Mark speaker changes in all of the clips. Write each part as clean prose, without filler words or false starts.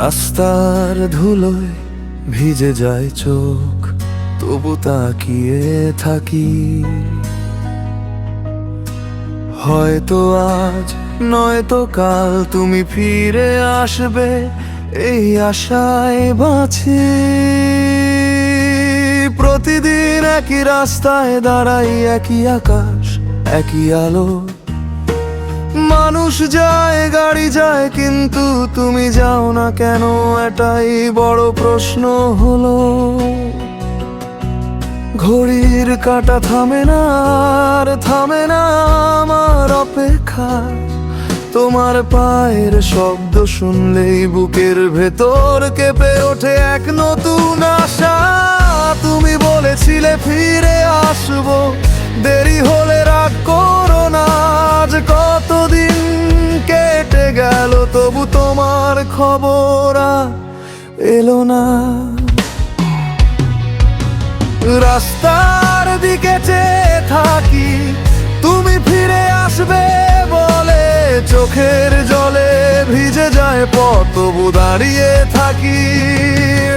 Speaker 1: রাস্তার ধুলোয় ভিজে যায় চোখ, তবু তাকিয়ে থাকি। হয়তো আজ নয়তো কাল তুমি ফিরে আসবে, এই আশায় বাঁচি। প্রতিদিন একই রাস্তায় দাঁড়াই, একই আকাশ একই আলো। মানুষ যায় গাড়ি যায়, কিন্তু তুমি যাও না কেন, এটাই বড় প্রশ্ন হলো। ঘড়ির কাঁটা থামে না, আর থামে না আমার অপেক্ষা। তোমার পায়ের শব্দ শুনলেই বুকের ভেতর কেঁপে ওঠে এক নতুন আশা। তুমি বলেছিলে ফিরে আসবো, দেরি হলে রাগ করো না। আজ কতদিন কেটে গেল, তবু তোমার খবর এলো না। রাস্তার দিকে চেয়ে থাকি, তুমি ফিরে আসবে বলে। চোখের জলে ভিজে যায় পথ, তবু দাঁড়িয়ে থাকি।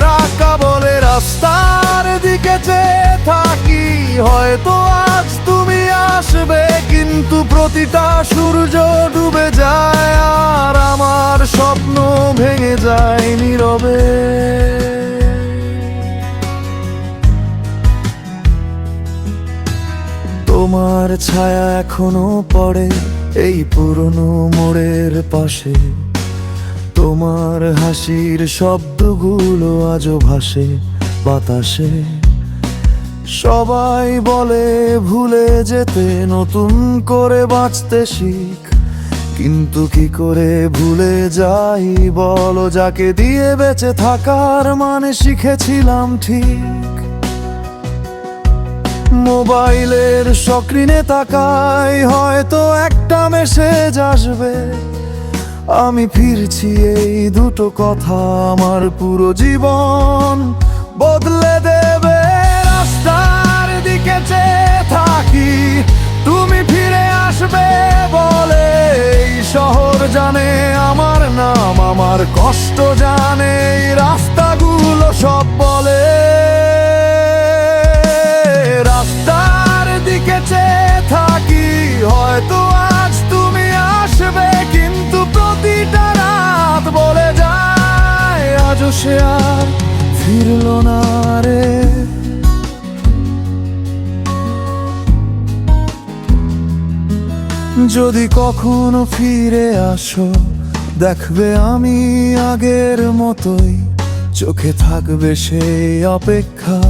Speaker 1: রাকা বলে রাস্তার দিকে চেয়ে থাকি, হয়তো আজ তুমি আসবে, কিন্তু প্রতিটা সূর্য ডুবে যায়, আর আমার স্বপ্ন ভেঙে যায় নীরবে। তোমার ছায়া এখনো পড়ে এই পুরনো মোড়ের পাশে। তোমার হাসির শব্দগুলো আজও ভাসে বাতাসে। সবাই বলে ভুলে যেতে, নতুন করে বাঁচতে শিখ। কিন্তু কি করে ভুলে যাই বলো, যাকে দিয়ে বেঁচে থাকার মানে শিখেছিলাম ঠিক। মোবাইলের স্ক্রিনে তাকাই, হয়তো একটা মেসেজ আসবে। আমি ফিরছি, এই দুটো কথা আমার পুরো জীবন বদলে দেবে। রাস্তার দিকে চেয়ে থাকি, তুমি ফিরে আসবে বলে। এই শহর জানে আমার নাম, আমার কষ্ট জানে এই রাস্তাগুলো সব বলে। রাস্তার দিকে চেয়ে থাকি, হয়তো আজ তুমি আসবে, কিন্তু প্রতিটা রাত বলে যায় আজও সে আর ফিরলো না রে। যদি কখনো ফিরে আসো, দেখবে আমি আগের মতোই। চোখে থাকবে সেই অপেক্ষা,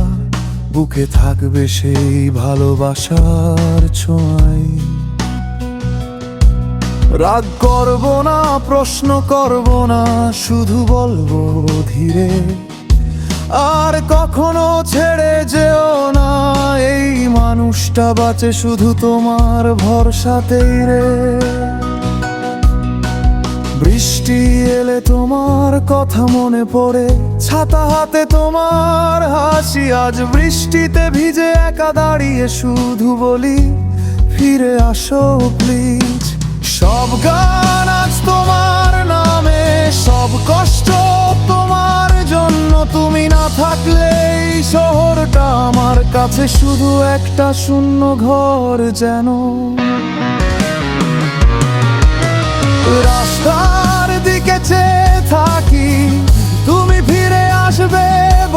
Speaker 1: বুকে থাকবে সেই ভালোবাসার ছোঁয়াই। রাগ করব না, প্রশ্ন করব না, শুধু বলবো ধীরে। আর কখনো ছেড়ে যেও না, এই মানুষটা বাঁচে শুধু তোমার ভরসাতেই রে। বৃষ্টি এলে তোমার কথা মনে পড়ে, ছাতা হাতে তোমার হাসি। আজ বৃষ্টিতে ভিজে একা দাঁড়িয়ে শুধু বলি, ফিরে আসো প্লিজ। সব গান আজ তোমার নামে, সব কষ্ট তোমার জন্য। তুমি না থাকলে এই শহরটা আমার কাছে শুধু একটা শূন্য ঘর যেন। রাস্তার দিকে চেয়ে থাকি, তুমি ফিরে আসবে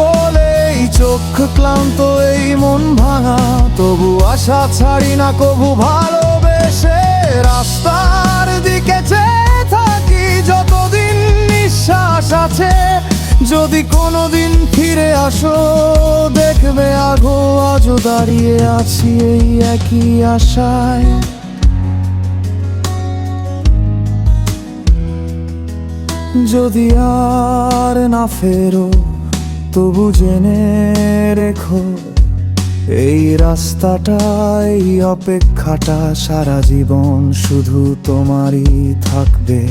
Speaker 1: বলে। এই চোখ ক্লান্ত, এই মন ভাঙা, তবু আশা ছাড়ি না কবু ভালোবেসে। রাস্তার দিকে চেয়ে থাকি, যতদিন নিঃশ্বাস আছে। যদি কোনোদিন ফিরে আসো, দেখবে আগো আজও দাঁড়িয়ে আছি এই একই আশায়। যদি আর না ফেরো, তবু জেনে রেখো, এই রাস্তাটা এই অপেক্ষাটা সারা জীবন শুধু তোমারই থাকবে।